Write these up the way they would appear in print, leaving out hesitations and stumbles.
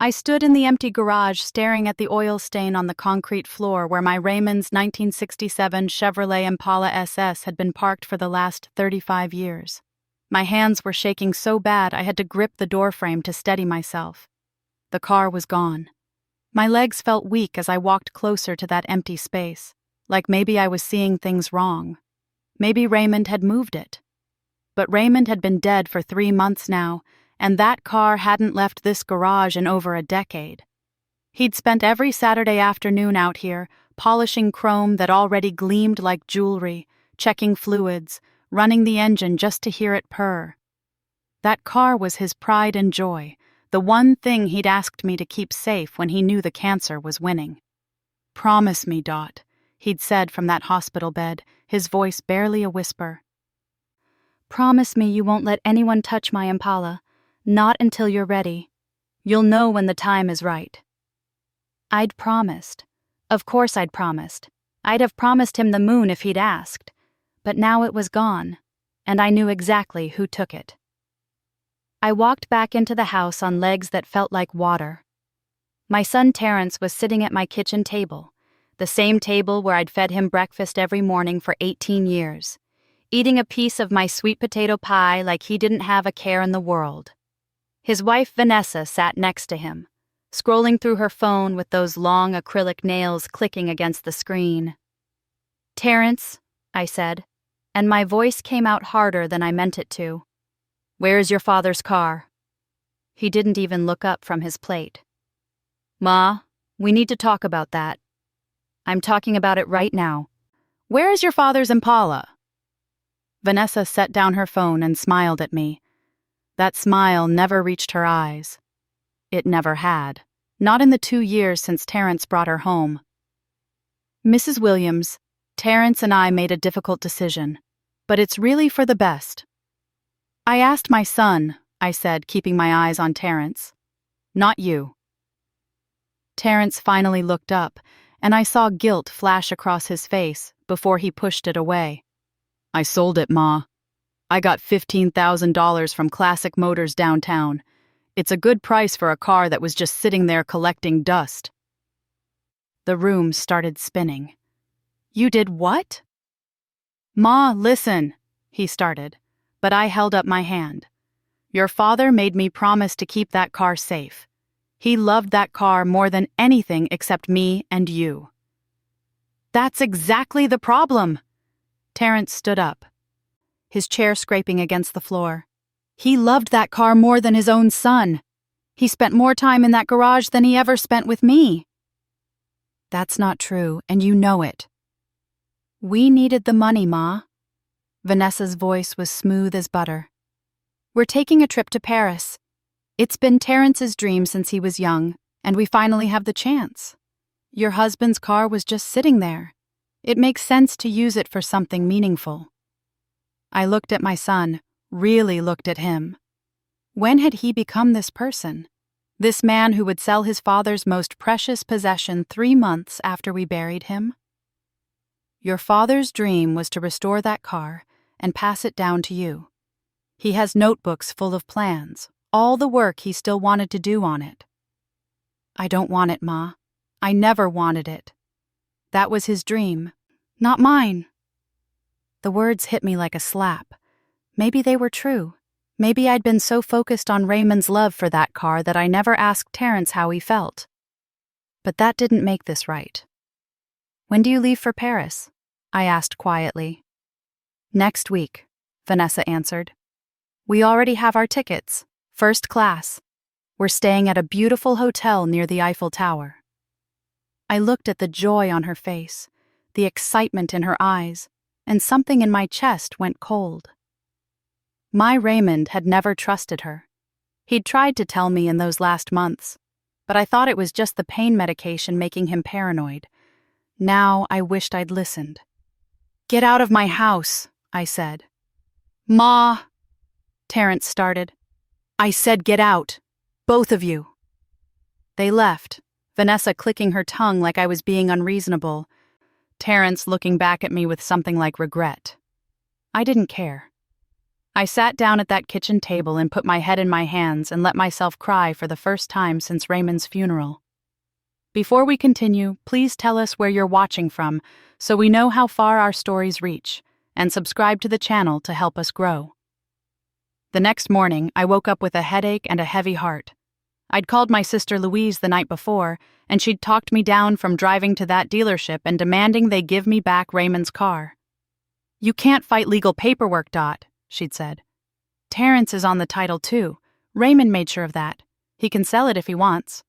I stood in the empty garage staring at the oil stain on the concrete floor where my Raymond's 1967 Chevrolet Impala SS had been parked for the last 35 years. My hands were shaking so bad I had to grip the doorframe to steady myself. The car was gone. My legs felt weak as I walked closer to that empty space, like maybe I was seeing things wrong. Maybe Raymond had moved it. But Raymond had been dead for 3 months now, and that car hadn't left this garage in over a decade. He'd spent every Saturday afternoon out here, polishing chrome that already gleamed like jewelry, checking fluids, running the engine just to hear it purr. That car was his pride and joy, the one thing he'd asked me to keep safe when he knew the cancer was winning. "Promise me, Dot," he'd said from that hospital bed, his voice barely a whisper. "Promise me you won't let anyone touch my Impala. Not until you're ready. You'll know when the time is right." I'd promised. Of course I'd promised. I'd have promised him the moon if he'd asked. But now it was gone, and I knew exactly who took it. I walked back into the house on legs that felt like water. My son Terrence was sitting at my kitchen table, the same table where I'd fed him breakfast every morning for 18 years, eating a piece of my sweet potato pie like he didn't have a care in the world. His wife Vanessa sat next to him, scrolling through her phone with those long acrylic nails clicking against the screen. "Terrence," I said, and my voice came out harder than I meant it to. "Where is your father's car?" He didn't even look up from his plate. "Ma, we need to talk about that." "I'm talking about it right now. Where is your father's Impala?" Vanessa set down her phone and smiled at me. That smile never reached her eyes. It never had, not in the 2 years since Terrence brought her home. "Mrs. Williams, Terrence and I made a difficult decision, but it's really for the best." "I asked my son," I said, keeping my eyes on Terrence. "Not you." Terrence finally looked up, and I saw guilt flash across his face before he pushed it away. "I sold it, Ma. I got $15,000 from Classic Motors downtown. It's a good price for a car that was just sitting there collecting dust." The room started spinning. "You did what?" "Ma, listen," he started, but I held up my hand. "Your father made me promise to keep that car safe. He loved that car more than anything except me and you." "That's exactly the problem." Terrence stood up, his chair scraping against the floor. "He loved that car more than his own son. He spent more time in that garage than he ever spent with me." "That's not true, and you know it." "We needed the money, Ma." Vanessa's voice was smooth as butter. "We're taking a trip to Paris. It's been Terrence's dream since he was young, and we finally have the chance. Your husband's car was just sitting there. It makes sense to use it for something meaningful." I looked at my son, really looked at him. When had he become this person? This man who would sell his father's most precious possession 3 months after we buried him? "Your father's dream was to restore that car and pass it down to you. He has notebooks full of plans, all the work he still wanted to do on it." "I don't want it, Ma. I never wanted it. That was his dream, not mine." The words hit me like a slap. Maybe they were true. Maybe I'd been so focused on Raymond's love for that car that I never asked Terrence how he felt. But that didn't make this right. "When do you leave for Paris?" I asked quietly. "Next week," Vanessa answered. "We already have our tickets, first class. We're staying at a beautiful hotel near the Eiffel Tower." I looked at the joy on her face, the excitement in her eyes, and something in my chest went cold. My Raymond had never trusted her. He'd tried to tell me in those last months, but I thought it was just the pain medication making him paranoid. Now I wished I'd listened. "Get out of my house," I said. "Ma," Terrence started. "I said get out. Both of you." They left, Vanessa clicking her tongue like I was being unreasonable, Terrence looking back at me with something like regret. I didn't care. I sat down at that kitchen table and put my head in my hands and let myself cry for the first time since Raymond's funeral. Before we continue, please tell us where you're watching from so we know how far our stories reach, and subscribe to the channel to help us grow. The next morning, I woke up with a headache and a heavy heart. I'd called my sister Louise the night before, and she'd talked me down from driving to that dealership and demanding they give me back Raymond's car. "You can't fight legal paperwork, Dot," she'd said. "Terrence is on the title too. Raymond made sure of that. He can sell it if he wants."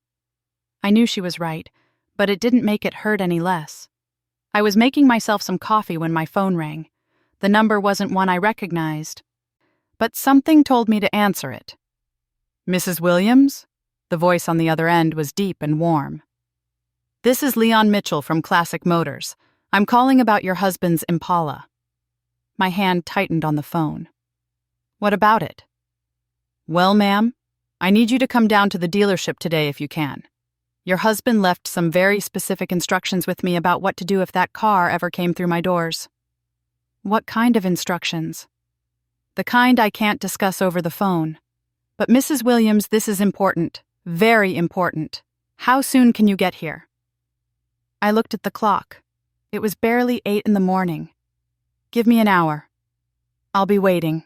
I knew she was right, but it didn't make it hurt any less. I was making myself some coffee when my phone rang. The number wasn't one I recognized, but something told me to answer it. "Mrs. Williams?" The voice on the other end was deep and warm. "This is Leon Mitchell from Classic Motors. I'm calling about your husband's Impala." My hand tightened on the phone. "What about it?" "Well, ma'am, I need you to come down to the dealership today if you can. Your husband left some very specific instructions with me about what to do if that car ever came through my doors." "What kind of instructions?" "The kind I can't discuss over the phone. But Mrs. Williams, this is important, very important. How soon can you get here?" I looked at the clock. It was barely 8 in the morning. "Give me an hour. I'll be waiting."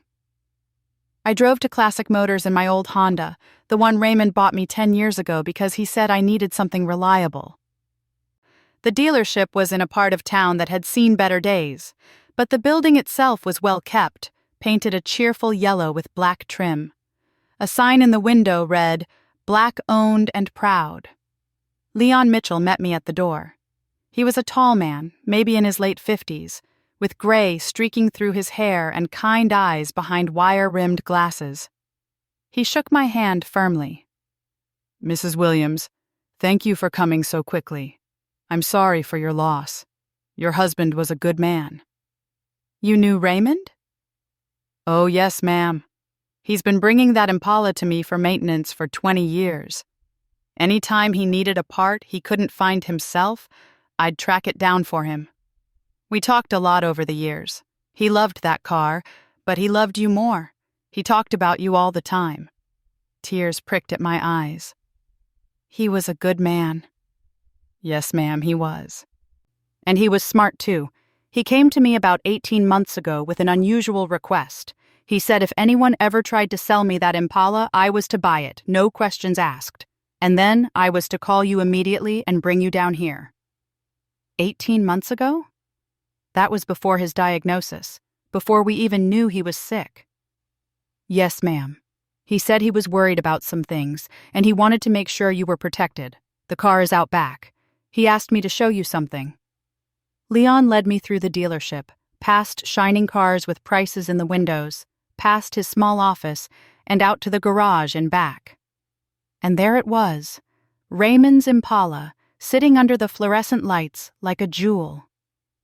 I drove to Classic Motors in my old Honda, the one Raymond bought me 10 years ago because he said I needed something reliable. The dealership was in a part of town that had seen better days, but the building itself was well kept, painted a cheerful yellow with black trim. A sign in the window read, "Black owned and proud." Leon Mitchell met me at the door. He was a tall man, maybe in his late 50s, with gray streaking through his hair and kind eyes behind wire-rimmed glasses. He shook my hand firmly. "Mrs. Williams, thank you for coming so quickly. I'm sorry for your loss. Your husband was a good man." "You knew Raymond?" "Oh, yes, ma'am. He's been bringing that Impala to me for maintenance for 20 years. Any time he needed a part he couldn't find himself, I'd track it down for him. We talked a lot over the years. He loved that car, but he loved you more. He talked about you all the time." Tears pricked at my eyes. "He was a good man." "Yes, ma'am, he was. And he was smart, too. He came to me about 18 months ago with an unusual request. He said if anyone ever tried to sell me that Impala, I was to buy it, no questions asked. And then I was to call you immediately and bring you down here." 18 months ago? That was before his diagnosis, before we even knew he was sick. "Yes, ma'am. He said he was worried about some things, and he wanted to make sure you were protected. The car is out back. He asked me to show you something." Leon led me through the dealership, past shining cars with prices in the windows, past his small office, and out to the garage in back. And there it was, Raymond's Impala, sitting under the fluorescent lights like a jewel.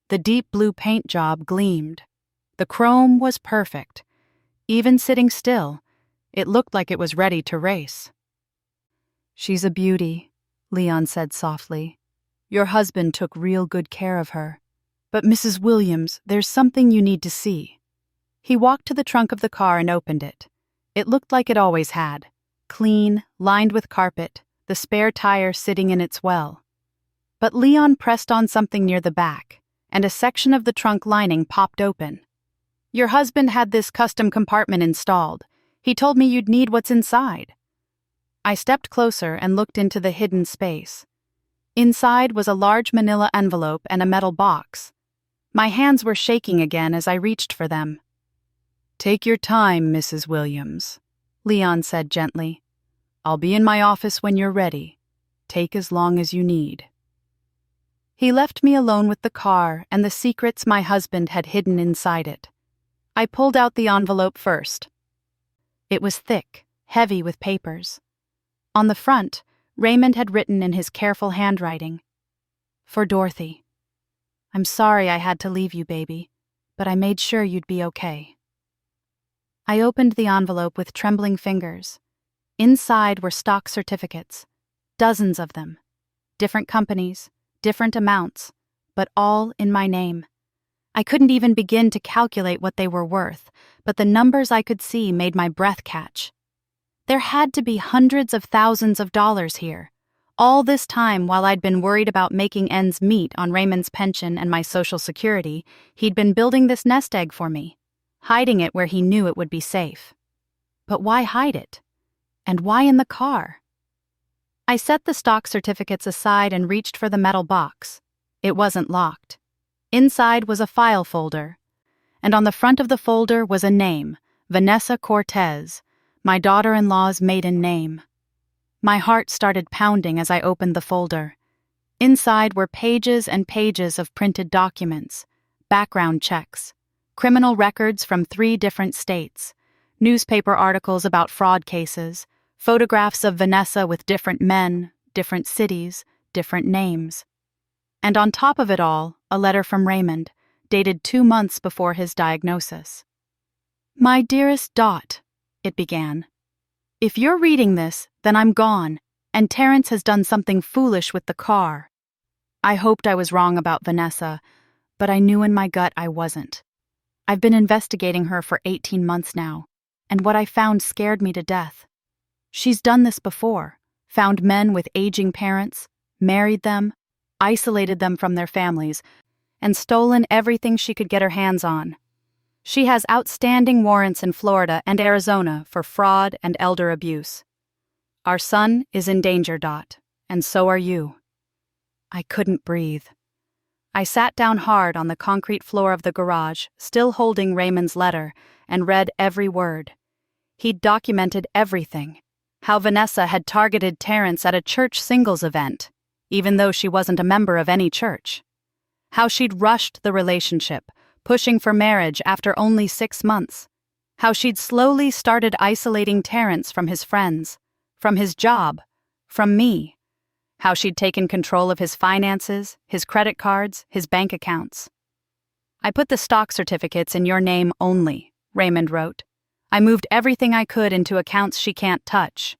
The deep blue paint job gleamed. The chrome was perfect. Even sitting still, it looked like it was ready to race. "She's a beauty," Leon said softly. "Your husband took real good care of her. But Mrs. Williams, there's something you need to see." He walked to the trunk of the car and opened it. It looked like it always had. Clean, lined with carpet, the spare tire sitting in its well. But Leon pressed on something near the back, and a section of the trunk lining popped open. "Your husband had this custom compartment installed. He told me you'd need what's inside." I stepped closer and looked into the hidden space. Inside was a large manila envelope and a metal box. My hands were shaking again as I reached for them. "Take your time, Mrs. Williams," Leon said gently. "I'll be in my office when you're ready. Take as long as you need." He left me alone with the car and the secrets my husband had hidden inside it. I pulled out the envelope first. It was thick, heavy with papers. On the front, Raymond had written in his careful handwriting, "For Dorothy. I'm sorry I had to leave you, baby, but I made sure you'd be okay." I opened the envelope with trembling fingers. Inside were stock certificates, dozens of them, different companies, different amounts, but all in my name. I couldn't even begin to calculate what they were worth, but the numbers I could see made my breath catch. There had to be hundreds of thousands of dollars here. All this time, while I'd been worried about making ends meet on Raymond's pension and my Social Security, he'd been building this nest egg for me, hiding it where he knew it would be safe. But why hide it? And why in the car? I set the stock certificates aside and reached for the metal box. It wasn't locked. Inside was a file folder, and on the front of the folder was a name, Vanessa Cortez, my daughter-in-law's maiden name. My heart started pounding as I opened the folder. Inside were pages and pages of printed documents, background checks, criminal records from 3 different states, newspaper articles about fraud cases, photographs of Vanessa with different men, different cities, different names. And on top of it all, a letter from Raymond, dated 2 months before his diagnosis. "My dearest Dot," it began. "If you're reading this, then I'm gone, and Terrence has done something foolish with the car. I hoped I was wrong about Vanessa, but I knew in my gut I wasn't. I've been investigating her for 18 months now, and what I found scared me to death. She's done this before, found men with aging parents, married them, isolated them from their families, and stolen everything she could get her hands on. She has outstanding warrants in Florida and Arizona for fraud and elder abuse. Our son is in danger, Dot, and so are you." I couldn't breathe. I sat down hard on the concrete floor of the garage, still holding Raymond's letter, and read every word. He'd documented everything. How Vanessa had targeted Terrence at a church singles event, even though she wasn't a member of any church. How she'd rushed the relationship, pushing for marriage after only 6 months. How she'd slowly started isolating Terrence from his friends, from his job, from me. How she'd taken control of his finances, his credit cards, his bank accounts. "I put the stock certificates in your name only," Raymond wrote. "I moved everything I could into accounts she can't touch.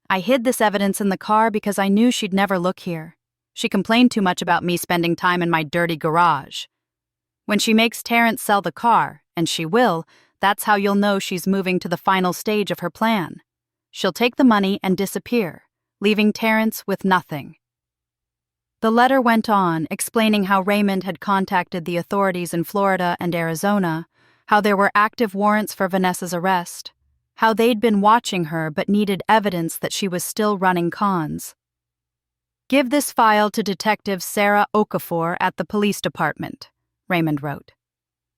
I hid this evidence in the car because I knew she'd never look here. She complained too much about me spending time in my dirty garage. When she makes Terrence sell the car, and she will, that's how you'll know she's moving to the final stage of her plan. She'll take the money and disappear, leaving Terrence with nothing." The letter went on, explaining how Raymond had contacted the authorities in Florida and Arizona, how there were active warrants for Vanessa's arrest, how they'd been watching her but needed evidence that she was still running cons. "Give this file to Detective Sarah Okafor at the police department," Raymond wrote.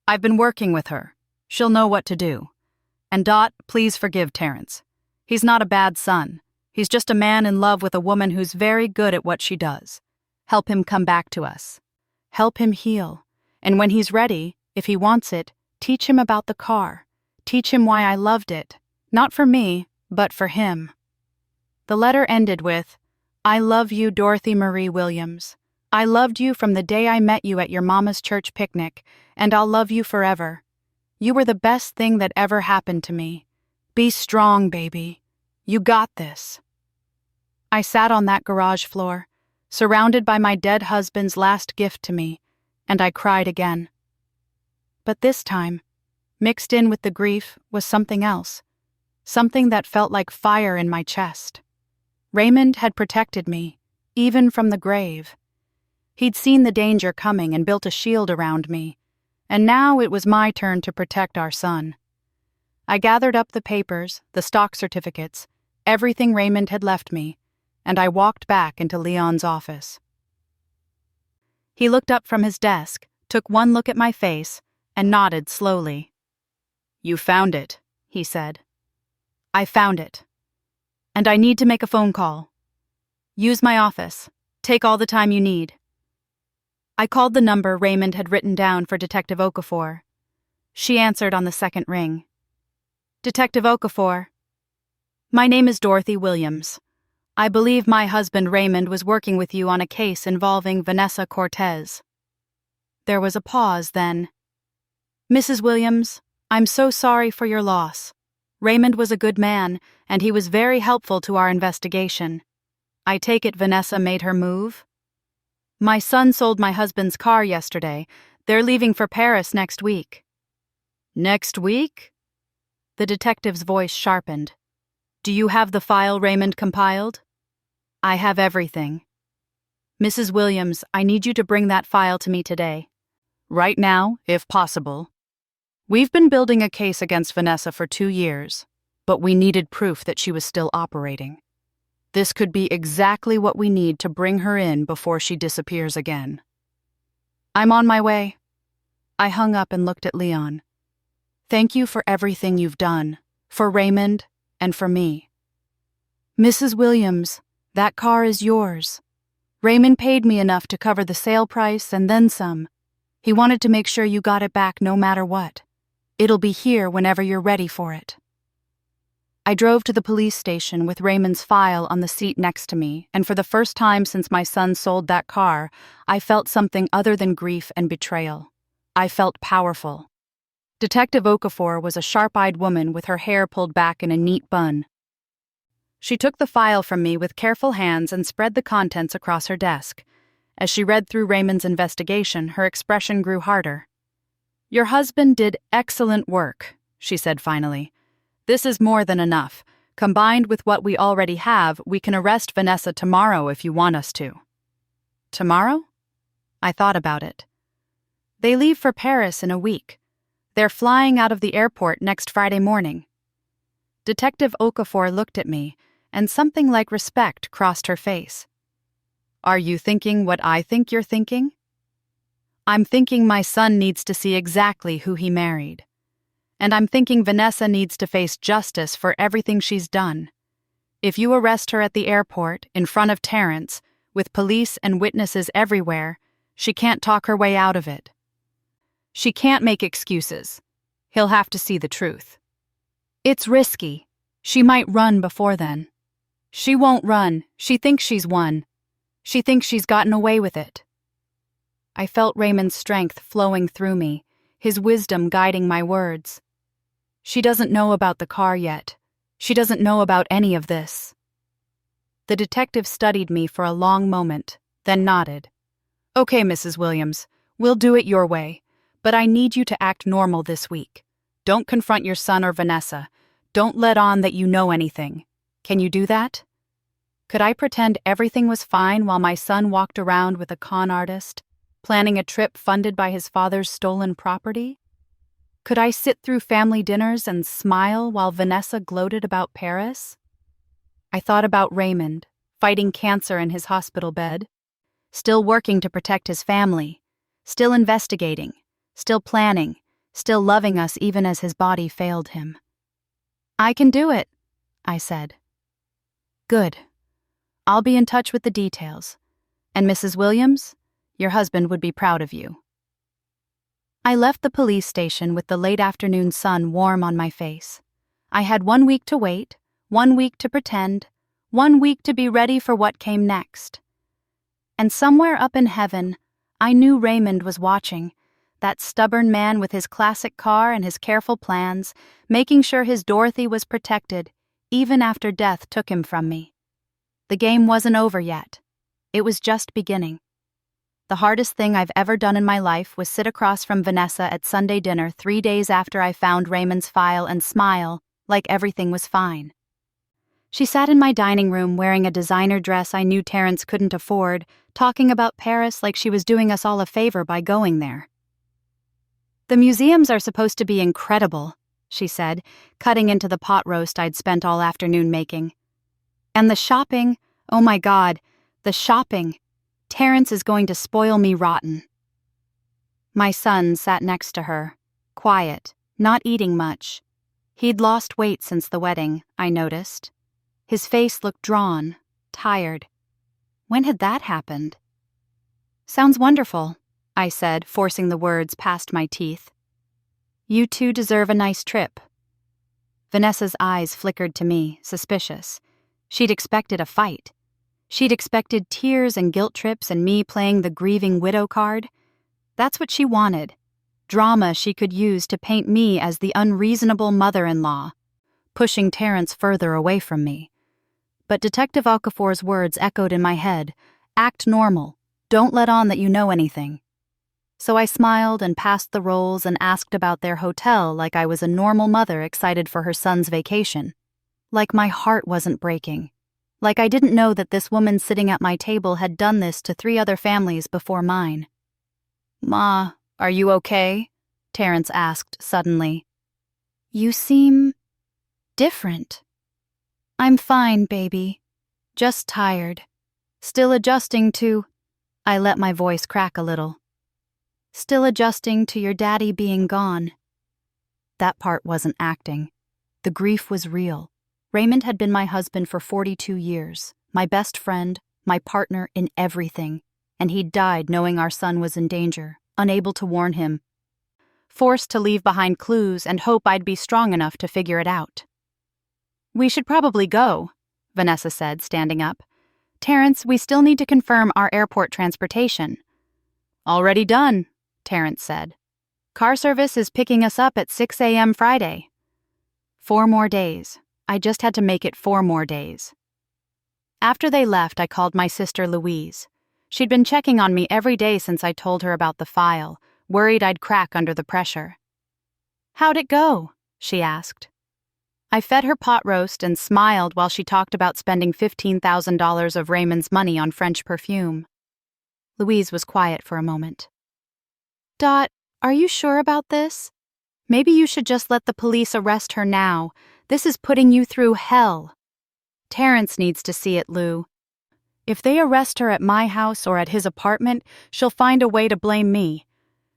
"I've been working with her. She'll know what to do. And Dot, please forgive Terrence. He's not a bad son. He's just a man in love with a woman who's very good at what she does. Help him come back to us. Help him heal. And when he's ready, if he wants it, teach him about the car. Teach him why I loved it. Not for me, but for him." The letter ended with, "I love you, Dorothy Marie Williams. I loved you from the day I met you at your mama's church picnic, and I'll love you forever. You were the best thing that ever happened to me. Be strong, baby. You got this." I sat on that garage floor, surrounded by my dead husband's last gift to me, and I cried again. But this time, mixed in with the grief, was something else. Something that felt like fire in my chest. Raymond had protected me, even from the grave. He'd seen the danger coming and built a shield around me, and now it was my turn to protect our son. I gathered up the papers, the stock certificates, everything Raymond had left me, and I walked back into Leon's office. He looked up from his desk, took one look at my face, and nodded slowly. "You found it," he said. "I found it. And I need to make a phone call. Use my office. Take all the time you need." I called the number Raymond had written down for Detective Okafor. She answered on the second ring. "Detective Okafor. My name is Dorothy Williams. I believe my husband Raymond was working with you on a case involving Vanessa Cortez." There was a pause, then. "Mrs. Williams, I'm so sorry for your loss. Raymond was a good man, and he was very helpful to our investigation. I take it Vanessa made her move?" "My son sold my husband's car yesterday, They're leaving for Paris next week." "Next week?" The detective's voice sharpened. "Do you have the file Raymond compiled?" "I have everything." "Mrs. Williams, I need you to bring that file to me today. Right now, if possible. We've been building a case against Vanessa for 2 years, but we needed proof that she was still operating. This could be exactly what we need to bring her in before she disappears again." "I'm on my way." I hung up and looked at Leon. "Thank you for everything you've done, for Raymond and for me." "Mrs. Williams, that car is yours. Raymond paid me enough to cover the sale price and then some. He wanted to make sure you got it back no matter what. It'll be here whenever you're ready for it." I drove to the police station with Raymond's file on the seat next to me, and for the first time since my son sold that car, I felt something other than grief and betrayal. I felt powerful. Detective Okafor was a sharp-eyed woman with her hair pulled back in a neat bun. She took the file from me with careful hands and spread the contents across her desk. As she read through Raymond's investigation, her expression grew harder. "Your husband did excellent work," she said finally. "This is more than enough. Combined with what we already have, we can arrest Vanessa tomorrow if you want us to." "Tomorrow?" I thought about it. "They leave for Paris in a week. They're flying out of the airport next Friday morning." Detective Okafor looked at me, and something like respect crossed her face. "Are you thinking what I think you're thinking?" "I'm thinking my son needs to see exactly who he married. And I'm thinking Vanessa needs to face justice for everything she's done. If you arrest her at the airport, in front of Terrence, with police and witnesses everywhere, she can't talk her way out of it. She can't make excuses. He'll have to see the truth. It's risky. She might run before then. She won't run. She thinks she's won. She thinks she's gotten away with it." I felt Raymond's strength flowing through me, his wisdom guiding my words. "She doesn't know about the car yet. She doesn't know about any of this." The detective studied me for a long moment, then nodded. "Okay, Mrs. Williams, we'll do it your way, but I need you to act normal this week. Don't confront your son or Vanessa. Don't let on that you know anything. Can you do that?" Could I pretend everything was fine while my son walked around with a con artist, planning a trip funded by his father's stolen property? Could I sit through family dinners and smile while Vanessa gloated about Paris? I thought about Raymond, fighting cancer in his hospital bed, still working to protect his family, still investigating, still planning, still loving us even as his body failed him. "I can do it," I said. "Good. I'll be in touch with the details. And Mrs. Williams, your husband would be proud of you." I left the police station with the late afternoon sun warm on my face. I had 1 week to wait, 1 week to pretend, 1 week to be ready for what came next. And somewhere up in heaven, I knew Raymond was watching, that stubborn man with his classic car and his careful plans, making sure his Dorothy was protected, even after death took him from me. The game wasn't over yet. It was just beginning. The hardest thing I've ever done in my life was sit across from Vanessa at Sunday dinner 3 days after I found Raymond's file and smile like everything was fine. She sat in my dining room wearing a designer dress I knew Terrence couldn't afford, talking about Paris like she was doing us all a favor by going there. "The museums are supposed to be incredible," she said, cutting into the pot roast I'd spent all afternoon making. "And the shopping, oh my God, the shopping. Terrence is going to spoil me rotten." My son sat next to her, quiet, not eating much. He'd lost weight since the wedding, I noticed. His face looked drawn, tired. When had that happened? "Sounds wonderful," I said, forcing the words past my teeth. "You two deserve a nice trip." Vanessa's eyes flickered to me, suspicious. She'd expected a fight. She'd expected tears and guilt trips and me playing the grieving widow card. That's what she wanted. Drama she could use to paint me as the unreasonable mother-in-law, pushing Terrence further away from me. But Detective Okafor's words echoed in my head. "Act normal. Don't let on that you know anything." So I smiled and passed the rolls and asked about their hotel like I was a normal mother excited for her son's vacation. Like my heart wasn't breaking. Like I didn't know that this woman sitting at my table had done this to 3 other families before mine. "Ma, are you okay?" Terrence asked suddenly. "You seem different." "I'm fine, baby. Just tired. Still adjusting to—" I let my voice crack a little. "Still adjusting to your daddy being gone." That part wasn't acting. The grief was real. Raymond had been my husband for 42 years, my best friend, my partner in everything, and he'd died knowing our son was in danger, unable to warn him. Forced to leave behind clues and hope I'd be strong enough to figure it out. "We should probably go," Vanessa said, standing up. "Terrence, we still need to confirm our airport transportation." "Already done," Terrence said. "Car service is picking us up at 6 a.m. Friday." 4 more days. I just had to make it 4 more days. After they left, I called my sister Louise. She'd been checking on me every day since I told her about the file, worried I'd crack under the pressure. "How'd it go?" she asked. I fed her pot roast and smiled while she talked about spending $15,000 of Raymond's money on French perfume. Louise was quiet for a moment. "Dot, are you sure about this? Maybe you should just let the police arrest her now. This is putting you through hell." "Terrence needs to see it, Lou. If they arrest her at my house or at his apartment, she'll find a way to blame me.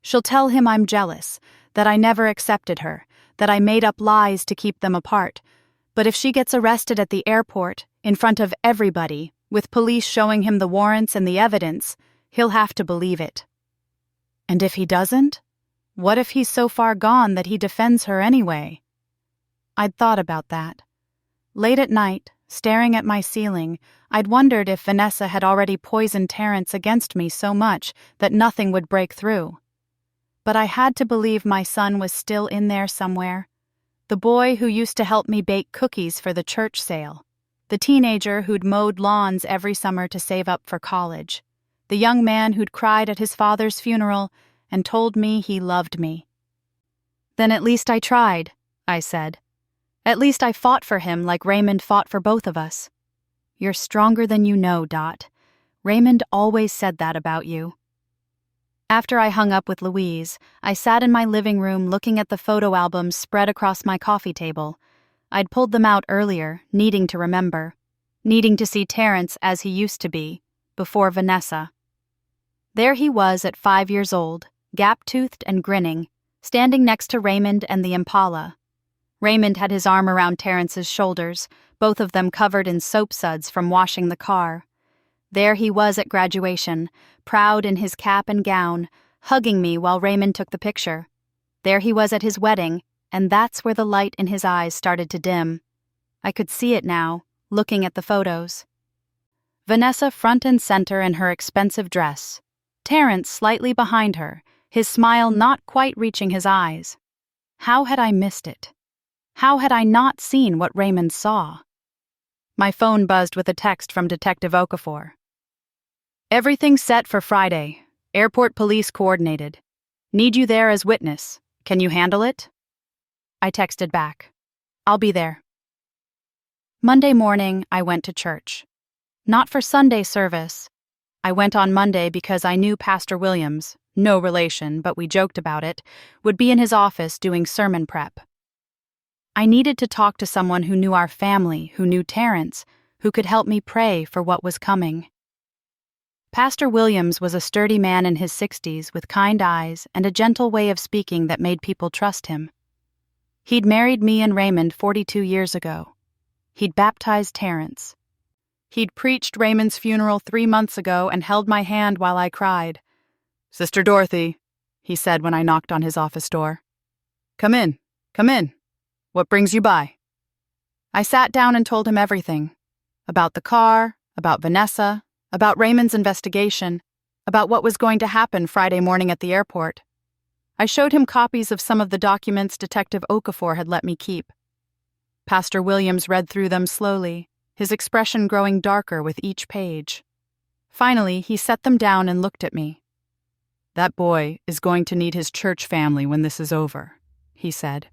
She'll tell him I'm jealous, that I never accepted her, that I made up lies to keep them apart. But if she gets arrested at the airport, in front of everybody, with police showing him the warrants and the evidence, he'll have to believe it. And if he doesn't? What if he's so far gone that he defends her anyway?" I'd thought about that. Late at night, staring at my ceiling, I'd wondered if Vanessa had already poisoned Terrence against me so much that nothing would break through. But I had to believe my son was still in there somewhere. The boy who used to help me bake cookies for the church sale. The teenager who'd mowed lawns every summer to save up for college. The young man who'd cried at his father's funeral and told me he loved me. "Then at least I tried," I said. "At least I fought for him like Raymond fought for both of us." "You're stronger than you know, Dot. Raymond always said that about you." After I hung up with Louise, I sat in my living room looking at the photo albums spread across my coffee table. I'd pulled them out earlier, needing to remember. Needing to see Terrence as he used to be, before Vanessa. There he was at 5 years old, gap-toothed and grinning, standing next to Raymond and the Impala. Raymond had his arm around Terrence's shoulders, both of them covered in soap suds from washing the car. There he was at graduation, proud in his cap and gown, hugging me while Raymond took the picture. There he was at his wedding, and that's where the light in his eyes started to dim. I could see it now, looking at the photos. Vanessa front and center in her expensive dress. Terrence slightly behind her, his smile not quite reaching his eyes. How had I missed it? How had I not seen what Raymond saw? My phone buzzed with a text from Detective Okafor. "Everything's set for Friday. Airport police coordinated. Need you there as witness. Can you handle it?" I texted back. "I'll be there." Monday morning, I went to church. Not for Sunday service. I went on Monday because I knew Pastor Williams, no relation, but we joked about it, would be in his office doing sermon prep. I needed to talk to someone who knew our family, who knew Terrence, who could help me pray for what was coming. Pastor Williams was a sturdy man in his 60s with kind eyes and a gentle way of speaking that made people trust him. He'd married me and Raymond 42 years ago. He'd baptized Terrence. He'd preached Raymond's funeral 3 months ago and held my hand while I cried. "Sister Dorothy," he said when I knocked on his office door. Come in. What brings you by?" I sat down and told him everything. About the car, about Vanessa, about Raymond's investigation, about what was going to happen Friday morning at the airport. I showed him copies of some of the documents Detective Okafor had let me keep. Pastor Williams read through them slowly, his expression growing darker with each page. Finally, he set them down and looked at me. "That boy is going to need his church family when this is over," he said.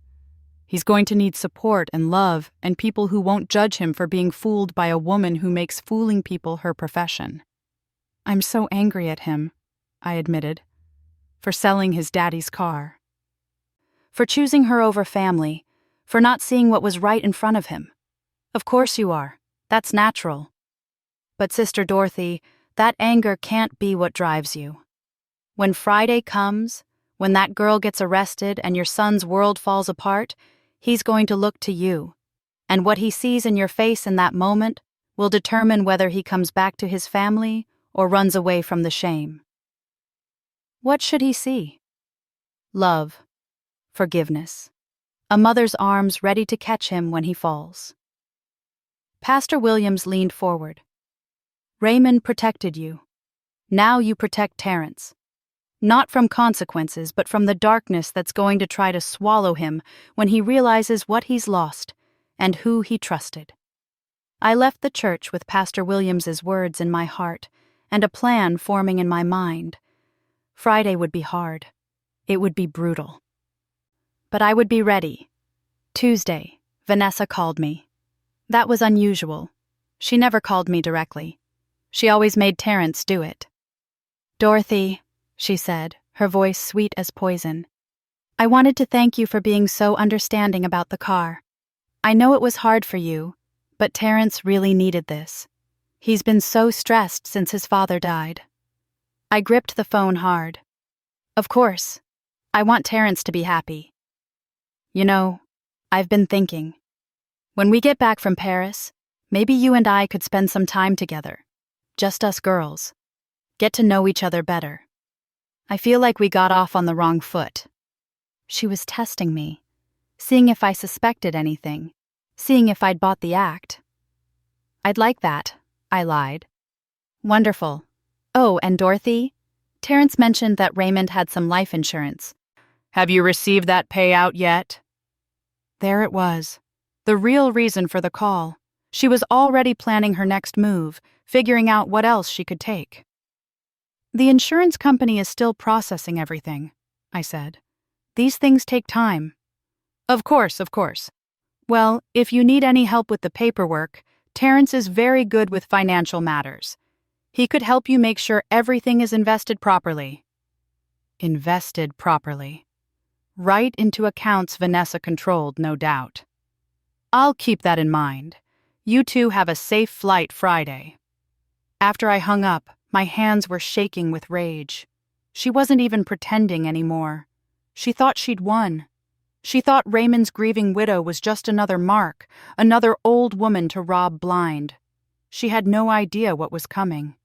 "He's going to need support and love and people who won't judge him for being fooled by a woman who makes fooling people her profession." "I'm so angry at him," I admitted, "for selling his daddy's car. For choosing her over family, for not seeing what was right in front of him. Of course you are. That's natural. But Sister Dorothy, that anger can't be what drives you. When Friday comes, when that girl gets arrested and your son's world falls apart, he's going to look to you. And what he sees in your face in that moment will determine whether he comes back to his family or runs away from the shame." What should he see? Love, forgiveness, a mother's arms ready to catch him when he falls. Pastor Williams leaned forward. "Raymond protected you. Now you protect Terrence. Not from consequences, but from the darkness that's going to try to swallow him when he realizes what he's lost and who he trusted." I left the church with Pastor Williams's words in my heart and a plan forming in my mind. Friday would be hard. It would be brutal. But I would be ready. Tuesday, Vanessa called me. That was unusual. She never called me directly. She always made Terrence do it. "Dorothy," she said, her voice sweet as poison, "I wanted to thank you for being so understanding about the car. I know it was hard for you, but Terrence really needed this. He's been so stressed since his father died." I gripped the phone hard. "Of course. I want Terrence to be happy. You know, I've been thinking. When we get back from Paris, maybe you and I could spend some time together. Just us girls. Get to know each other better. I feel like we got off on the wrong foot." She was testing me, seeing if I suspected anything, seeing if I'd bought the act. "I'd like that," I lied. "Wonderful. Oh, and Dorothy, Terrence mentioned that Raymond had some life insurance. Have you received that payout yet?" There it was. The real reason for the call. She was already planning her next move, figuring out what else she could take. "The insurance company is still processing everything," I said. "These things take time." Of course. Well, if you need any help with the paperwork, Terrence is very good with financial matters. He could help you make sure everything is invested properly." Invested properly. Right into accounts Vanessa controlled, no doubt. "I'll keep that in mind. You two have a safe flight Friday." After I hung up, my hands were shaking with rage. She wasn't even pretending anymore. She thought she'd won. She thought Raymond's grieving widow was just another mark, another old woman to rob blind. She had no idea what was coming.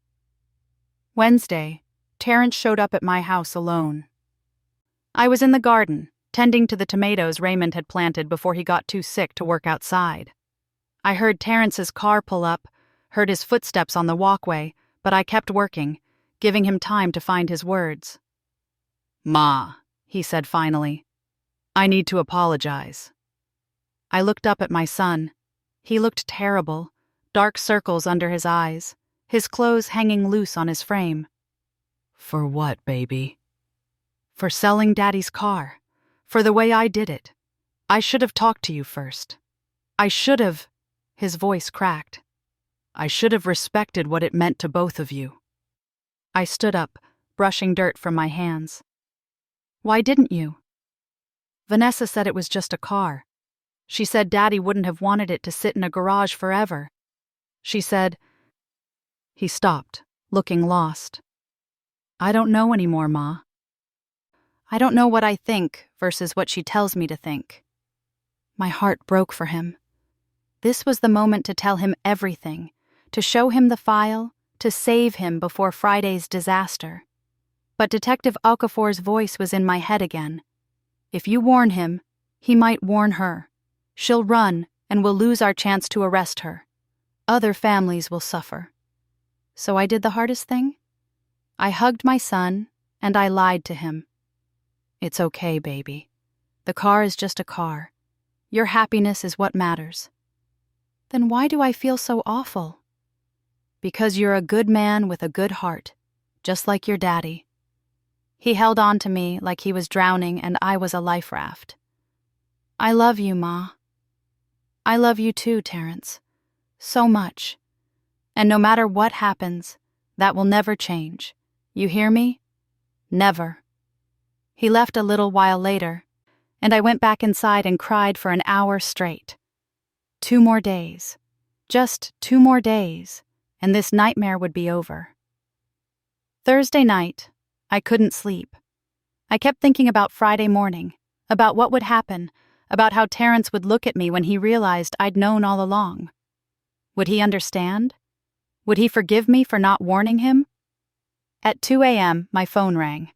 Wednesday, Terrence showed up at my house alone. I was in the garden, tending to the tomatoes Raymond had planted before he got too sick to work outside. I heard Terrence's car pull up, heard his footsteps on the walkway, but I kept working, giving him time to find his words. "Ma," he said finally, "I need to apologize." I looked up at my son. He looked terrible, dark circles under his eyes, his clothes hanging loose on his frame. "For what, baby?" "For selling Daddy's car. For the way I did it. I should have talked to you first. I should have—" His voice cracked. "I should have respected what it meant to both of you." I stood up, brushing dirt from my hands. "Why didn't you?" "Vanessa said it was just a car. She said Daddy wouldn't have wanted it to sit in a garage forever. She said—" He stopped, looking lost. "I don't know anymore, Ma. I don't know what I think versus what she tells me to think." My heart broke for him. This was the moment to tell him everything, to show him the file, to save him before Friday's disaster. But Detective Okafor's voice was in my head again. If you warn him, he might warn her. She'll run, and we'll lose our chance to arrest her. Other families will suffer. So I did the hardest thing. I hugged my son, and I lied to him. "It's okay, baby. The car is just a car. Your happiness is what matters." Then why do I feel so awful? Because you're a good man with a good heart, just like your daddy. He held on to me like he was drowning and I was a life raft. "I love you, Ma." "I love you too, Terrence. So much. And no matter what happens, that will never change. You hear me? Never." He left a little while later, and I went back inside and cried for an hour straight. 2 more days. Just 2 more days, and this nightmare would be over. Thursday night, I couldn't sleep. I kept thinking about Friday morning, about what would happen, about how Terrence would look at me when he realized I'd known all along. Would he understand? Would he forgive me for not warning him? At 2 a.m., my phone rang.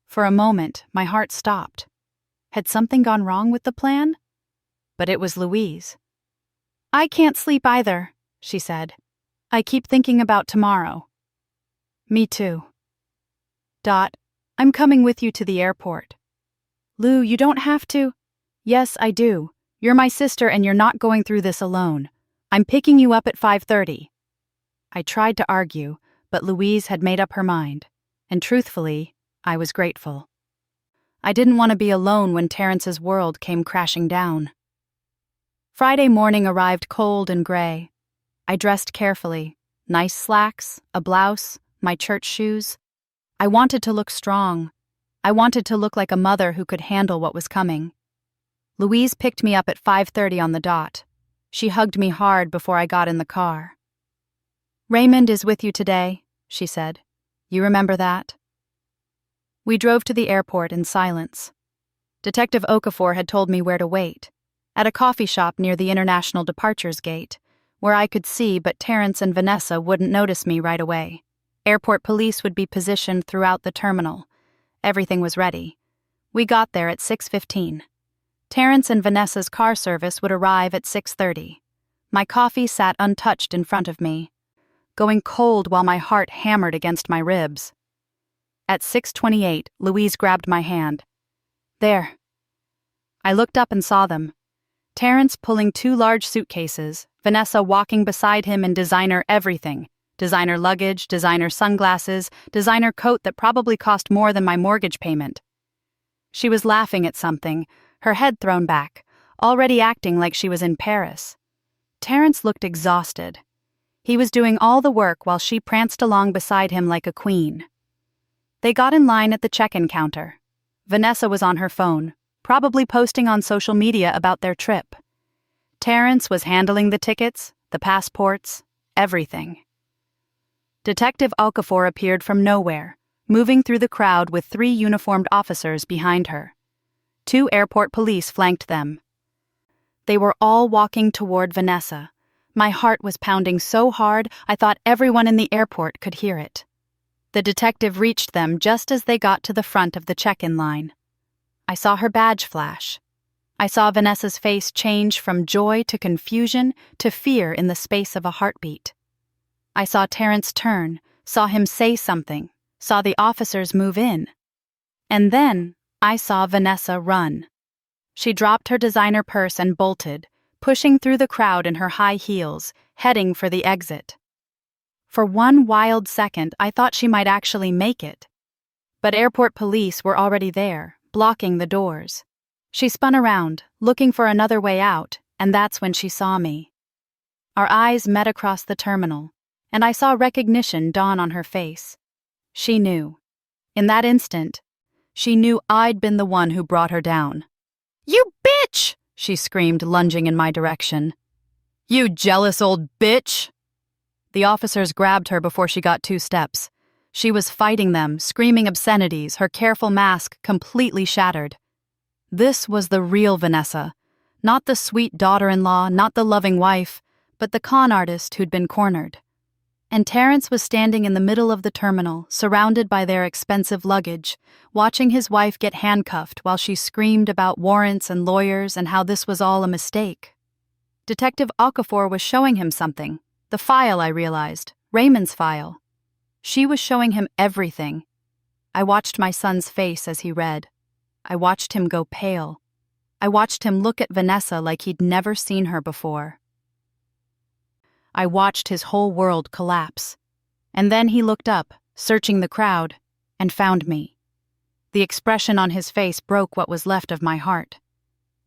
For a moment, my heart stopped. Had something gone wrong with the plan? But it was Louise. "I can't sleep either," she said. "I keep thinking about tomorrow." "Me too." "Dot, I'm coming with you to the airport." "Lou, you don't have to." "Yes, I do. You're my sister and you're not going through this alone. I'm picking you up at 5:30. I tried to argue, but Louise had made up her mind, and truthfully, I was grateful. I didn't want to be alone when Terrence's world came crashing down. Friday morning arrived cold and gray. I dressed carefully. Nice slacks, a blouse, my church shoes. I wanted to look strong. I wanted to look like a mother who could handle what was coming. Louise picked me up at 5:30 on the dot. She hugged me hard before I got in the car. "Raymond is with you today," she said. "You remember that?" We drove to the airport in silence. Detective Okafor had told me where to wait, at a coffee shop near the International Departures Gate, where I could see but Terrence and Vanessa wouldn't notice me right away. Airport police would be positioned throughout the terminal. Everything was ready. We got there at 6:15. Terrence and Vanessa's car service would arrive at 6:30. My coffee sat untouched in front of me, going cold while my heart hammered against my ribs. At 6:28, Louise grabbed my hand. "There." I looked up and saw them. Terrence pulling 2 large suitcases, Vanessa walking beside him in designer everything. Designer luggage, designer sunglasses, designer coat that probably cost more than my mortgage payment. She was laughing at something, her head thrown back, already acting like she was in Paris. Terrence looked exhausted. He was doing all the work while she pranced along beside him like a queen. They got in line at the check-in counter. Vanessa was on her phone, probably posting on social media about their trip. Terrence was handling the tickets, the passports, everything. Detective Okafor appeared from nowhere, moving through the crowd with 3 uniformed officers behind her. 2 airport police flanked them. They were all walking toward Vanessa. My heart was pounding so hard I thought everyone in the airport could hear it. The detective reached them just as they got to the front of the check-in line. I saw her badge flash. I saw Vanessa's face change from joy to confusion to fear in the space of a heartbeat. I saw Terrence turn, saw him say something, saw the officers move in. And then I saw Vanessa run. She dropped her designer purse and bolted, pushing through the crowd in her high heels, heading for the exit. For one wild second, I thought she might actually make it. But airport police were already there, blocking the doors. She spun around, looking for another way out, and that's when she saw me. Our eyes met across the terminal, and I saw recognition dawn on her face. She knew. In that instant, she knew I'd been the one who brought her down. "You bitch!" she screamed, lunging in my direction. "You jealous old bitch!" The officers grabbed her before she got 2 steps. She was fighting them, screaming obscenities, her careful mask completely shattered. This was the real Vanessa. Not the sweet daughter-in-law, not the loving wife, but the con artist who'd been cornered. And Terrence was standing in the middle of the terminal, surrounded by their expensive luggage, watching his wife get handcuffed while she screamed about warrants and lawyers and how this was all a mistake. Detective Okafor was showing him something. The file, I realized. Raymond's file. She was showing him everything. I watched my son's face as he read. I watched him go pale. I watched him look at Vanessa like he'd never seen her before. I watched his whole world collapse. And then he looked up, searching the crowd, and found me. The expression on his face broke what was left of my heart.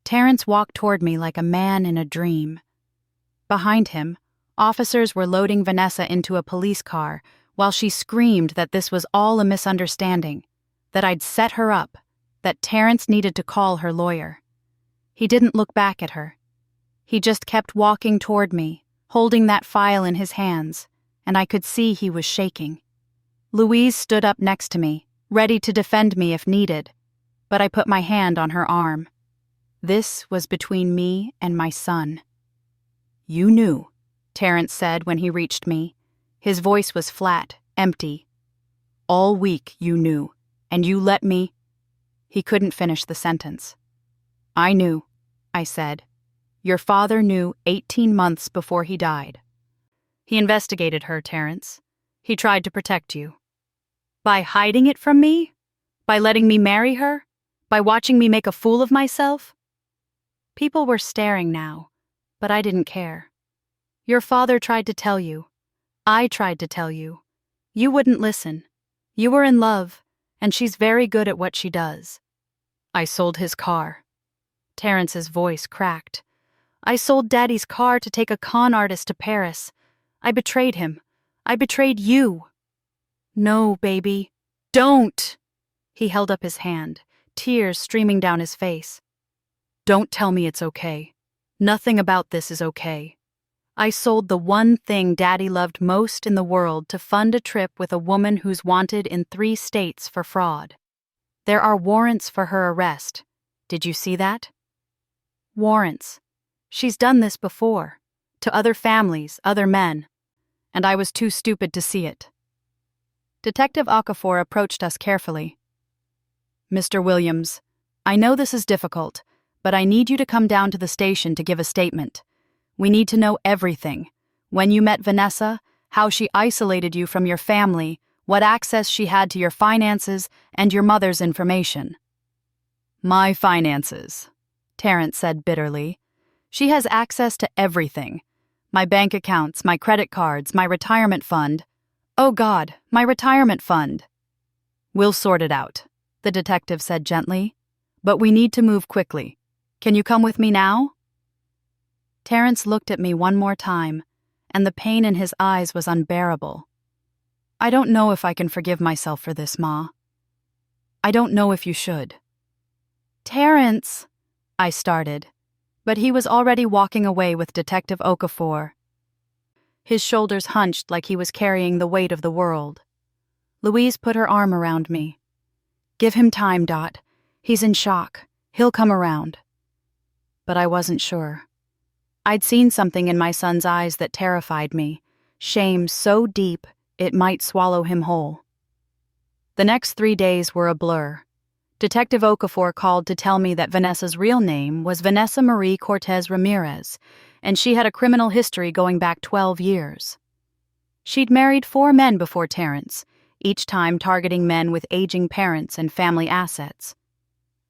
Terrence walked toward me like a man in a dream. Behind him, officers were loading Vanessa into a police car while she screamed that this was all a misunderstanding, that I'd set her up, that Terrence needed to call her lawyer. He didn't look back at her. He just kept walking toward me, holding that file in his hands, and I could see he was shaking. Louise stood up next to me, ready to defend me if needed, but I put my hand on her arm. This was between me and my son. "You knew," Terrence said when he reached me. His voice was flat, empty. "All week you knew, and you let me—" He couldn't finish the sentence. "I knew," I said. "Your father knew 18 months before he died. He investigated her, Terrence. He tried to protect you. By hiding it from me? By letting me marry her? By watching me make a fool of myself?" People were staring now, but I didn't care. "Your father tried to tell you. I tried to tell you. You wouldn't listen. You were in love, and she's very good at what she does." "I sold his car." Terrence's voice cracked. "I sold Daddy's car to take a con artist to Paris. I betrayed him. I betrayed you." "No, baby. Don't!" He held up his hand, tears streaming down his face. "Don't tell me it's okay. Nothing about this is okay. I sold the one thing Daddy loved most in the world to fund a trip with a woman who's wanted in 3 states for fraud. There are warrants for her arrest. Did you see that? Warrants. She's done this before. To other families, other men. And I was too stupid to see it." Detective Okafor approached us carefully. "Mr. Williams, I know this is difficult, but I need you to come down to the station to give a statement. We need to know everything. When you met Vanessa, how she isolated you from your family, what access she had to your finances, and your mother's information." "My finances," Terrence said bitterly. "She has access to everything. My bank accounts, my credit cards, my retirement fund. Oh God, my retirement fund." "We'll sort it out," the detective said gently. "But we need to move quickly. Can you come with me now?" Terrence looked at me one more time, and the pain in his eyes was unbearable. "I don't know if I can forgive myself for this, Ma. I don't know if you should." "Terrence," I started, but he was already walking away with Detective Okafor. His shoulders hunched like he was carrying the weight of the world. Louise put her arm around me. "Give him time, Dot. He's in shock. He'll come around." But I wasn't sure. I'd seen something in my son's eyes that terrified me, shame so deep it might swallow him whole. The next 3 days were a blur. Detective Okafor called to tell me that Vanessa's real name was Vanessa Marie Cortez Ramirez, and she had a criminal history going back 12 years. She'd married 4 men before Terrence, each time targeting men with aging parents and family assets.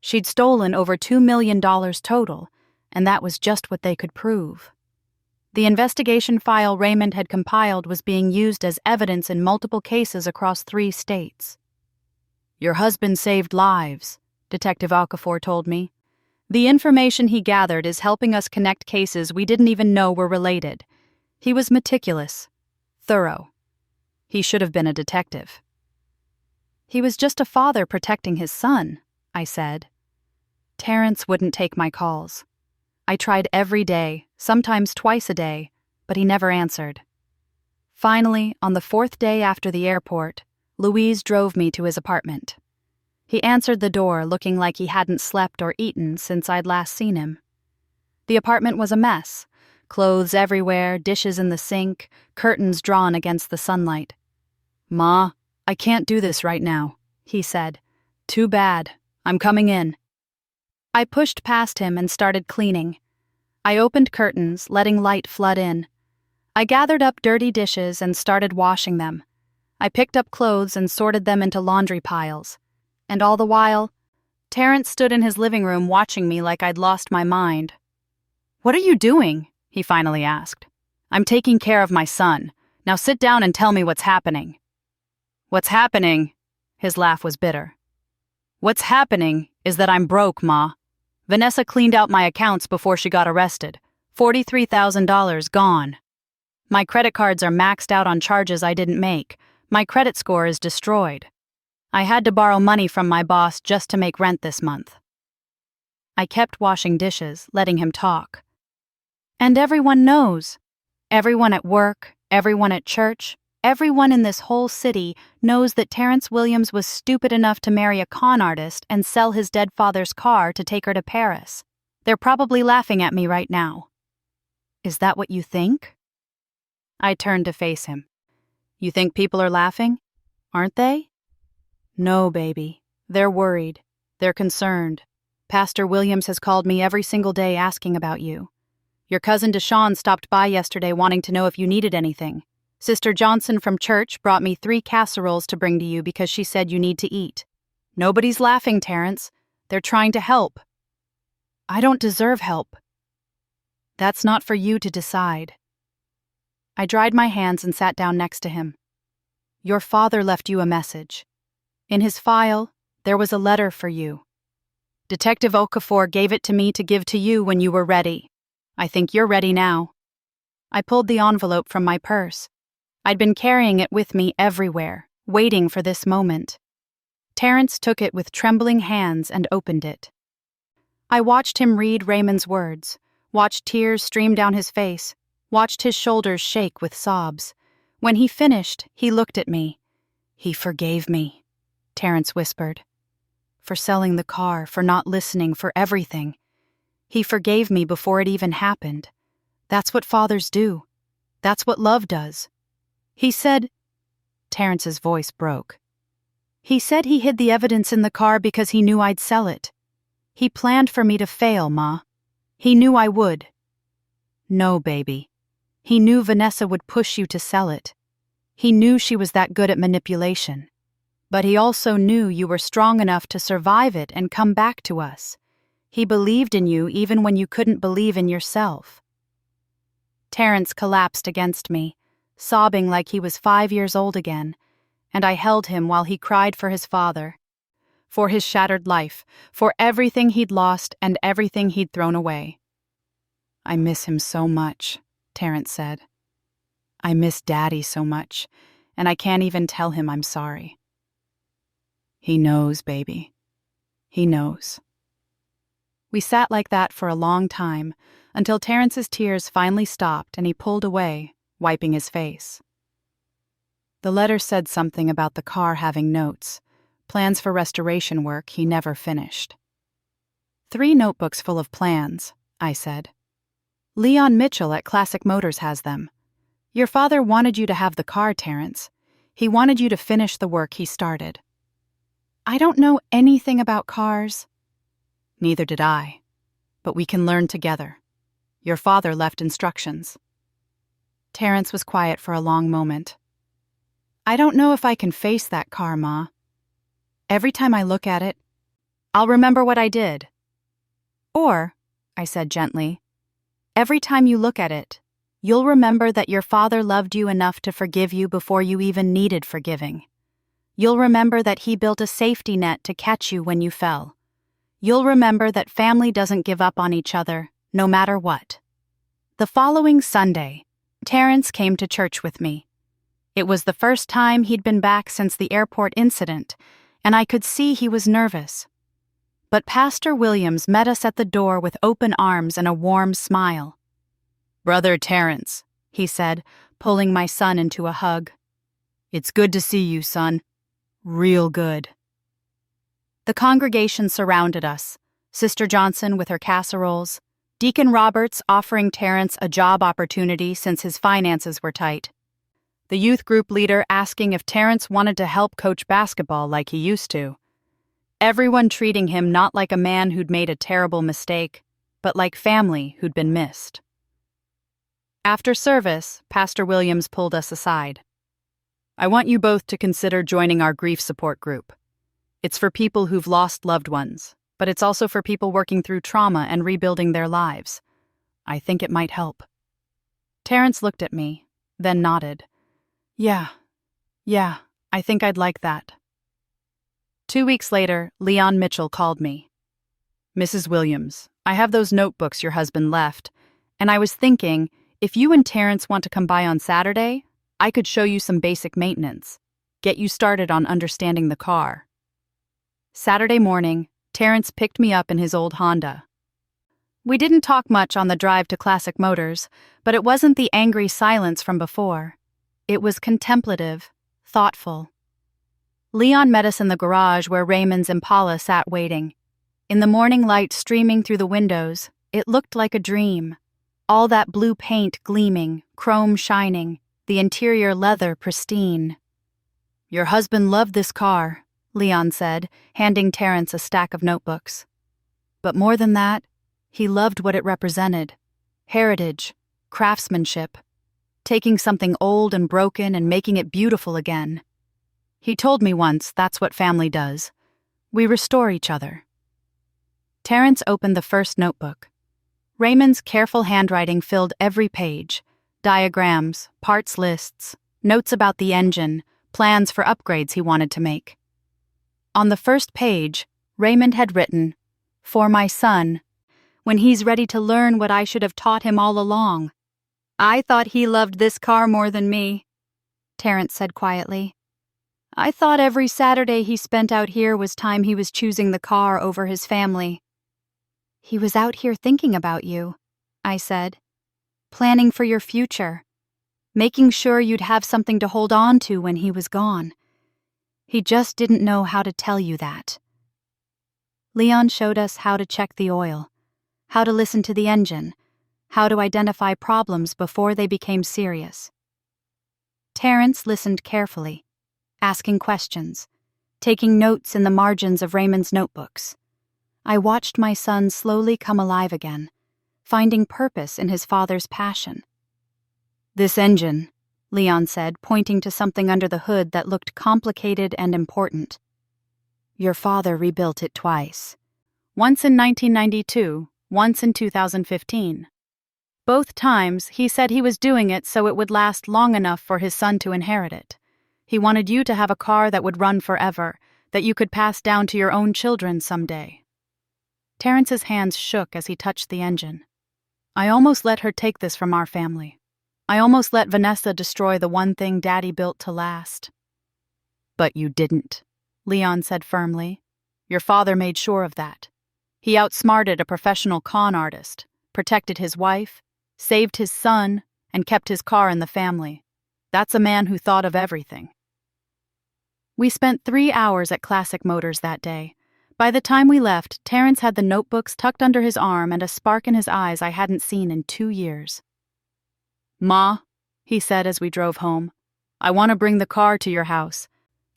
She'd stolen over $2 million total, and that was just what they could prove. The investigation file Raymond had compiled was being used as evidence in multiple cases across 3 states. "Your husband saved lives," Detective Okafor told me. "The information he gathered is helping us connect cases we didn't even know were related. He was meticulous, thorough. He should have been a detective." "He was just a father protecting his son," I said. Terrence wouldn't take my calls. I tried every day, sometimes twice a day, but he never answered. Finally, on the 4th day after the airport, Louise drove me to his apartment. He answered the door looking like he hadn't slept or eaten since I'd last seen him. The apartment was a mess. Clothes everywhere, dishes in the sink, curtains drawn against the sunlight. "Ma, I can't do this right now," he said. "Too bad. I'm coming in." I pushed past him and started cleaning. I opened curtains, letting light flood in. I gathered up dirty dishes and started washing them. I picked up clothes and sorted them into laundry piles. And all the while, Terrence stood in his living room watching me like I'd lost my mind. "What are you doing?" he finally asked. "I'm taking care of my son. Now sit down and tell me what's happening." "What's happening?" His laugh was bitter. What's happening is that I'm broke, Ma. Vanessa cleaned out my accounts before she got arrested. $43,000 gone. My credit cards are maxed out on charges I didn't make. My credit score is destroyed. I had to borrow money from my boss just to make rent this month. I kept washing dishes, letting him talk. And everyone knows. Everyone at work, everyone at church, everyone in this whole city knows that Terrence Williams was stupid enough to marry a con artist and sell his dead father's car to take her to Paris. They're probably laughing at me right now. Is that what you think? I turned to face him. You think people are laughing? Aren't they? No, baby. They're worried. They're concerned. Pastor Williams has called me every single day asking about you. Your cousin Deshawn stopped by yesterday wanting to know if you needed anything. Sister Johnson from church brought me 3 casseroles to bring to you because she said you need to eat. Nobody's laughing, Terrence. They're trying to help. I don't deserve help. That's not for you to decide. I dried my hands and sat down next to him. Your father left you a message. In his file, there was a letter for you. Detective Okafor gave it to me to give to you when you were ready. I think you're ready now. I pulled the envelope from my purse. I'd been carrying it with me everywhere, waiting for this moment. Terrence took it with trembling hands and opened it. I watched him read Raymond's words, watched tears stream down his face, watched his shoulders shake with sobs. When he finished, he looked at me. He forgave me, Terrence whispered. For selling the car, for not listening, for everything. He forgave me before it even happened. That's what fathers do. That's what love does. He said... Terrence's voice broke. He said he hid the evidence in the car because he knew I'd sell it. He planned for me to fail, Ma. He knew I would. No, baby. He knew Vanessa would push you to sell it. He knew she was that good at manipulation. But he also knew you were strong enough to survive it and come back to us. He believed in you even when you couldn't believe in yourself. Terrence collapsed against me, sobbing like he was 5 years old again, and I held him while he cried for his father, for his shattered life, for everything he'd lost and everything he'd thrown away. I miss him so much, Terrence said. I miss Daddy so much, and I can't even tell him I'm sorry. He knows, baby. He knows. We sat like that for a long time, until Terrence's tears finally stopped and he pulled away, wiping his face. The letter said something about the car having notes, plans for restoration work he never finished. 3 notebooks full of plans, I said. Leon Mitchell at Classic Motors has them. Your father wanted you to have the car, Terrence. He wanted you to finish the work he started. I don't know anything about cars. Neither did I. But we can learn together. Your father left instructions. Terrence was quiet for a long moment. I don't know if I can face that car, Ma. Every time I look at it, I'll remember what I did. Or, I said gently, every time you look at it, you'll remember that your father loved you enough to forgive you before you even needed forgiving. You'll remember that he built a safety net to catch you when you fell. You'll remember that family doesn't give up on each other, no matter what. The following Sunday, Terrence came to church with me. It was the first time he'd been back since the airport incident, and I could see he was nervous. But Pastor Williams met us at the door with open arms and a warm smile. "Brother Terrence," he said, pulling my son into a hug. "It's good to see you, son. Real good." The congregation surrounded us, Sister Johnson with her casseroles, Deacon Roberts offering Terrence a job opportunity since his finances were tight, the youth group leader asking if Terrence wanted to help coach basketball like he used to, everyone treating him not like a man who'd made a terrible mistake, but like family who'd been missed. After service, Pastor Williams pulled us aside. "I want you both to consider joining our grief support group. It's for people who've lost loved ones, but it's also for people working through trauma and rebuilding their lives. I think it might help." Terrence looked at me, then nodded. Yeah, I think I'd like that." 2 weeks later, Leon Mitchell called me. "Mrs. Williams, I have those notebooks your husband left, and I was thinking, if you and Terrence want to come by on Saturday, I could show you some basic maintenance, get you started on understanding the car." Saturday morning, Terrence picked me up in his old Honda. We didn't talk much on the drive to Classic Motors, but it wasn't the angry silence from before. It was contemplative, thoughtful. Leon met us in the garage where Raymond's Impala sat waiting. In the morning light streaming through the windows, it looked like a dream. All that blue paint gleaming, chrome shining, the interior leather pristine. "Your husband loved this car," Leon said, handing Terrence a stack of notebooks. "But more than that, he loved what it represented. Heritage, craftsmanship, taking something old and broken and making it beautiful again. He told me once that's what family does. We restore each other." Terrence opened the first notebook. Raymond's careful handwriting filled every page. Diagrams, parts lists, notes about the engine, plans for upgrades he wanted to make. On the first page, Raymond had written, "For my son, when he's ready to learn what I should have taught him all along." "I thought he loved this car more than me," Terrence said quietly. "I thought every Saturday he spent out here was time he was choosing the car over his family." "He was out here thinking about you," I said. "Planning for your future. Making sure you'd have something to hold on to when he was gone. He just didn't know how to tell you that." Leon showed us how to check the oil, how to listen to the engine, how to identify problems before they became serious. Terrence listened carefully, asking questions, taking notes in the margins of Raymond's notebooks. I watched my son slowly come alive again, finding purpose in his father's passion. "This engine," Leon said, pointing to something under the hood that looked complicated and important. "Your father rebuilt it twice. Once in 1992, once in 2015. Both times, he said he was doing it so it would last long enough for his son to inherit it. He wanted you to have a car that would run forever, that you could pass down to your own children someday." Terrence's hands shook as he touched the engine. "I almost let her take this from our family. I almost let Vanessa destroy the one thing Daddy built to last." "But you didn't," Leon said firmly. "Your father made sure of that. He outsmarted a professional con artist, protected his wife, saved his son, and kept his car in the family. That's a man who thought of everything." We spent 3 hours at Classic Motors that day. By the time we left, Terrence had the notebooks tucked under his arm and a spark in his eyes I hadn't seen in 2 years. "Ma," he said as we drove home, "I want to bring the car to your house.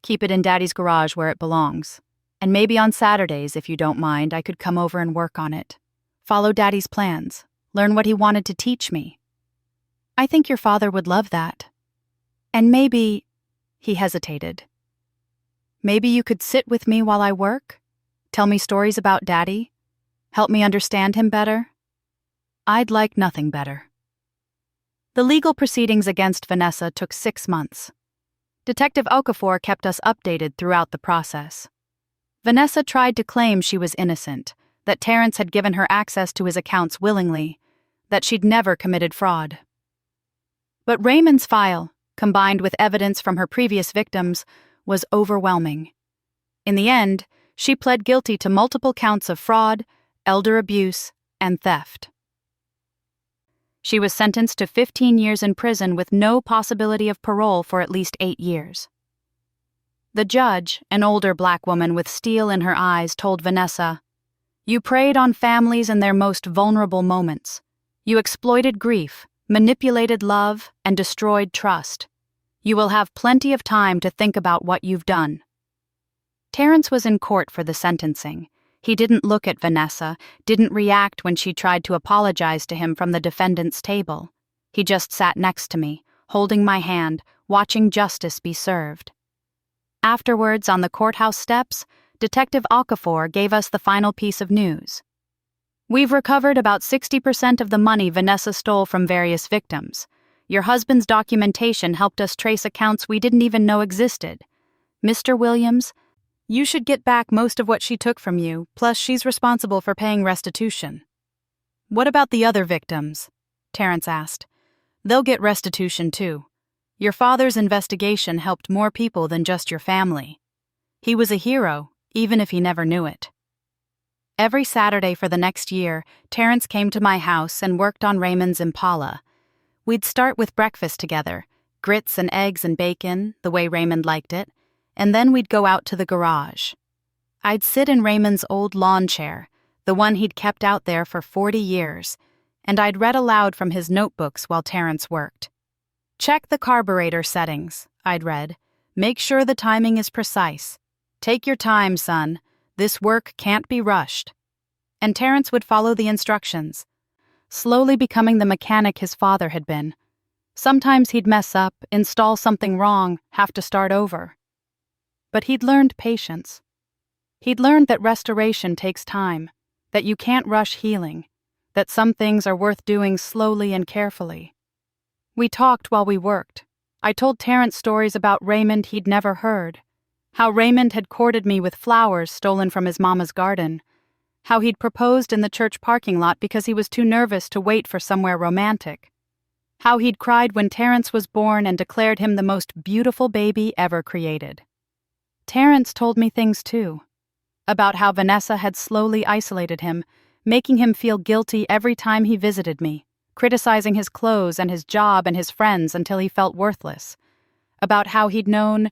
Keep it in Daddy's garage where it belongs. And maybe on Saturdays, if you don't mind, I could come over and work on it. Follow Daddy's plans. Learn what he wanted to teach me." "I think your father would love that. And maybe," he hesitated, "maybe you could sit with me while I work? Tell me stories about Daddy? Help me understand him better? I'd like nothing better." The legal proceedings against Vanessa took 6 months. Detective Okafor kept us updated throughout the process. Vanessa tried to claim she was innocent, that Terrence had given her access to his accounts willingly, that she'd never committed fraud. But Raymond's file, combined with evidence from her previous victims, was overwhelming. In the end, she pled guilty to multiple counts of fraud, elder abuse, and theft. She was sentenced to 15 years in prison with no possibility of parole for at least 8 years. The judge, an older black woman with steel in her eyes, told Vanessa, "You preyed on families in their most vulnerable moments. You exploited grief, manipulated love, and destroyed trust. You will have plenty of time to think about what you've done." Terrence was in court for the sentencing. He didn't look at Vanessa, didn't react when she tried to apologize to him from the defendant's table. He just sat next to me, holding my hand, watching justice be served. Afterwards, on the courthouse steps, Detective Okafor gave us the final piece of news. "We've recovered about 60% of the money Vanessa stole from various victims. Your husband's documentation helped us trace accounts we didn't even know existed. Mr. Williams, You should get back most of what she took from you, plus she's responsible for paying restitution. What about the other victims? Terrence asked. They'll get restitution too. Your father's investigation helped more people than just your family. He was a hero, even if he never knew it. Every Saturday for the next year, Terrence came to my house and worked on Raymond's Impala. We'd start with breakfast together, grits and eggs and bacon, the way Raymond liked it, and then we'd go out to the garage. I'd sit in Raymond's old lawn chair, the one he'd kept out there for 40 years, and I'd read aloud from his notebooks while Terrence worked. Check the carburetor settings, I'd read. Make sure the timing is precise. Take your time, son. This work can't be rushed. And Terrence would follow the instructions, slowly becoming the mechanic his father had been. Sometimes he'd mess up, install something wrong, have to start over. But he'd learned patience. He'd learned that restoration takes time, that you can't rush healing, that some things are worth doing slowly and carefully. We talked while we worked. I told Terrence stories about Raymond he'd never heard. How Raymond had courted me with flowers stolen from his mama's garden. How he'd proposed in the church parking lot because he was too nervous to wait for somewhere romantic. How he'd cried when Terrence was born and declared him the most beautiful baby ever created. Terrence told me things too. About how Vanessa had slowly isolated him, making him feel guilty every time he visited me, criticizing his clothes and his job and his friends until he felt worthless. About how he'd known,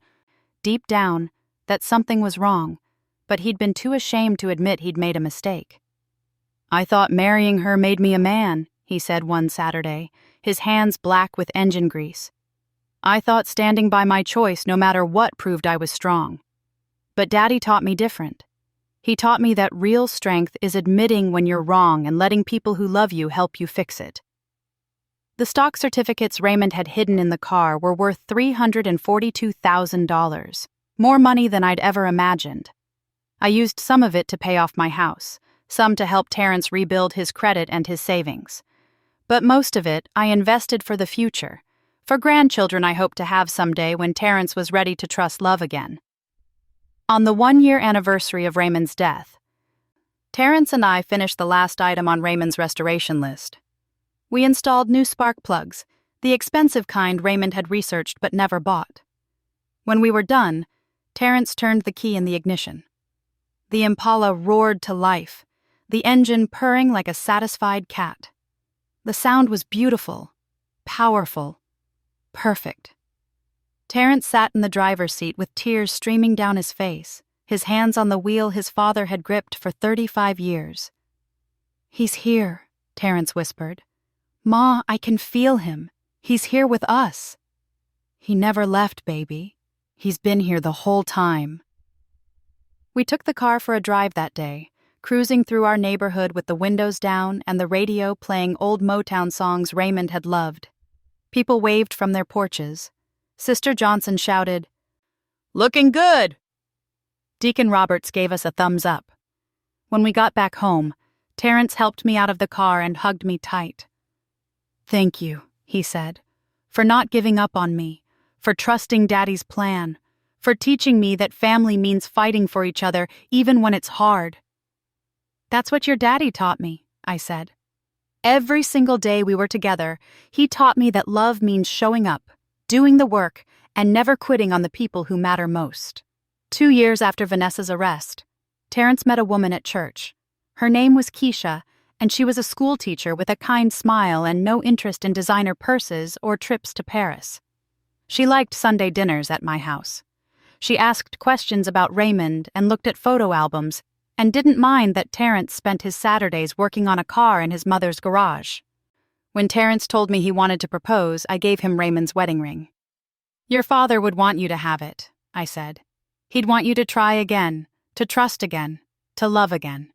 deep down, that something was wrong, but he'd been too ashamed to admit he'd made a mistake. I thought marrying her made me a man, he said one Saturday, his hands black with engine grease. I thought standing by my choice no matter what proved I was strong. But Daddy taught me different. He taught me that real strength is admitting when you're wrong and letting people who love you help you fix it. The stock certificates Raymond had hidden in the car were worth $342,000, more money than I'd ever imagined. I used some of it to pay off my house, some to help Terrence rebuild his credit and his savings. But most of it I invested for the future, for grandchildren I hoped to have someday when Terrence was ready to trust love again. On the 1-year anniversary of Raymond's death, Terrence and I finished the last item on Raymond's restoration list. We installed new spark plugs, the expensive kind Raymond had researched but never bought. When we were done, Terrence turned the key in the ignition. The Impala roared to life, the engine purring like a satisfied cat. The sound was beautiful, powerful, perfect. Terrence sat in the driver's seat with tears streaming down his face, his hands on the wheel his father had gripped for 35 years. "He's here," Terrence whispered. "Ma, I can feel him. He's here with us." "He never left, baby. He's been here the whole time." We took the car for a drive that day, cruising through our neighborhood with the windows down and the radio playing old Motown songs Raymond had loved. People waved from their porches. Sister Johnson shouted, "Looking good!" Deacon Roberts gave us a thumbs up. When we got back home, Terrence helped me out of the car and hugged me tight. "Thank you," he said, "for not giving up on me, for trusting Daddy's plan, for teaching me that family means fighting for each other even when it's hard." "That's what your daddy taught me," I said. "Every single day we were together, he taught me that love means showing up, doing the work, and never quitting on the people who matter most." 2 years after Vanessa's arrest, Terrence met a woman at church. Her name was Keisha, and she was a school teacher with a kind smile and no interest in designer purses or trips to Paris. She liked Sunday dinners at my house. She asked questions about Raymond and looked at photo albums, and didn't mind that Terrence spent his Saturdays working on a car in his mother's garage. When Terrence told me he wanted to propose, I gave him Raymond's wedding ring. "Your father would want you to have it," I said. "He'd want you to try again, to trust again, to love again."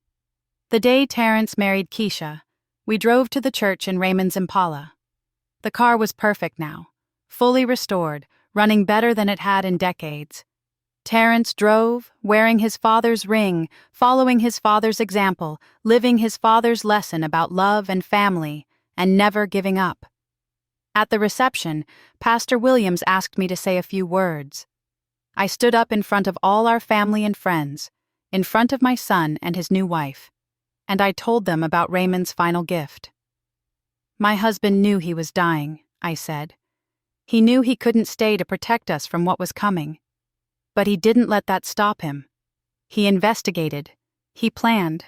The day Terrence married Keisha, we drove to the church in Raymond's Impala. The car was perfect now, fully restored, running better than it had in decades. Terrence drove, wearing his father's ring, following his father's example, living his father's lesson about love and family, and never giving up. At the reception, Pastor Williams asked me to say a few words. I stood up in front of all our family and friends, in front of my son and his new wife, and I told them about Raymond's final gift. My husband knew he was dying, I said. He knew he couldn't stay to protect us from what was coming. But he didn't let that stop him. He investigated. He planned.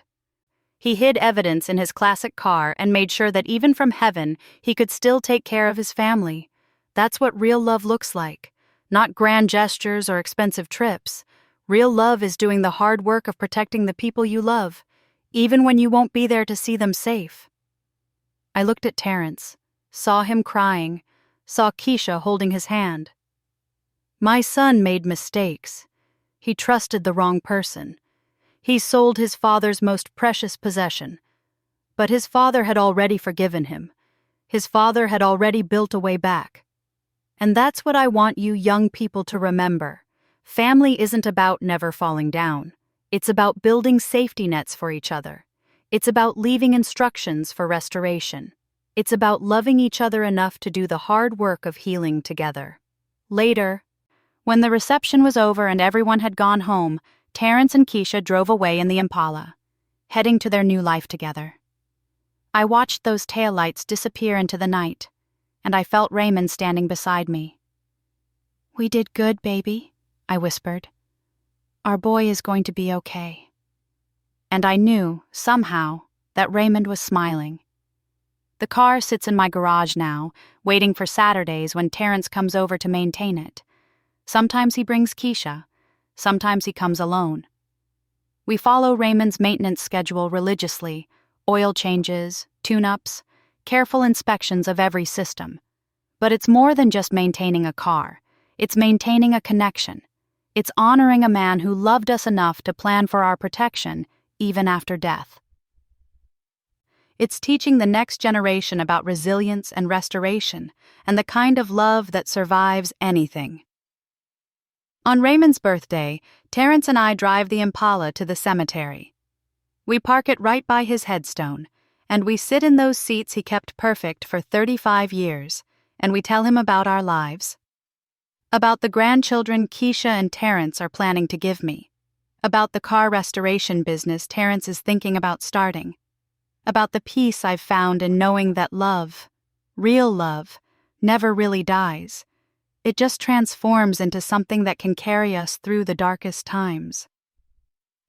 He hid evidence in his classic car and made sure that even from heaven, he could still take care of his family. That's what real love looks like. Not grand gestures or expensive trips. Real love is doing the hard work of protecting the people you love, even when you won't be there to see them safe. I looked at Terrence, saw him crying, saw Keisha holding his hand. My son made mistakes. He trusted the wrong person. He sold his father's most precious possession. But his father had already forgiven him. His father had already built a way back. And that's what I want you young people to remember. Family isn't about never falling down. It's about building safety nets for each other. It's about leaving instructions for restoration. It's about loving each other enough to do the hard work of healing together. Later, when the reception was over and everyone had gone home, Terrence and Keisha drove away in the Impala, heading to their new life together. I watched those taillights disappear into the night, and I felt Raymond standing beside me. "We did good, baby," I whispered. "Our boy is going to be okay." And I knew, somehow, that Raymond was smiling. The car sits in my garage now, waiting for Saturdays when Terrence comes over to maintain it. Sometimes he brings Keisha. Sometimes he comes alone. We follow Raymond's maintenance schedule religiously: oil changes, tune-ups, careful inspections of every system. But it's more than just maintaining a car. It's maintaining a connection. It's honoring a man who loved us enough to plan for our protection, even after death. It's teaching the next generation about resilience and restoration, and the kind of love that survives anything. On Raymond's birthday, Terrence and I drive the Impala to the cemetery. We park it right by his headstone, and we sit in those seats he kept perfect for 35 years, and we tell him about our lives. About the grandchildren Keisha and Terrence are planning to give me. About the car restoration business Terrence is thinking about starting. About the peace I've found in knowing that love, real love, never really dies. It just transforms into something that can carry us through the darkest times.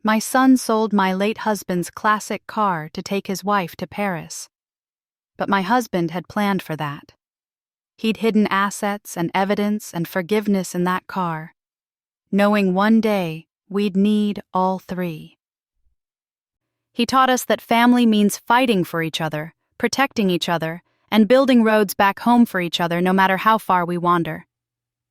My son sold my late husband's classic car to take his wife to Paris. But my husband had planned for that. He'd hidden assets and evidence and forgiveness in that car, knowing one day we'd need all three. He taught us that family means fighting for each other, protecting each other, and building roads back home for each other no matter how far we wander.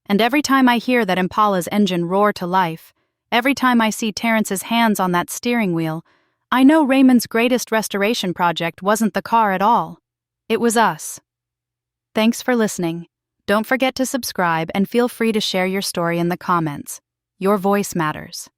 And every time I hear that Impala's engine roar to life, every time I see Terrence's hands on that steering wheel, I know Raymond's greatest restoration project wasn't the car at all. It was us. Thanks for listening. Don't forget to subscribe and feel free to share your story in the comments. Your voice matters.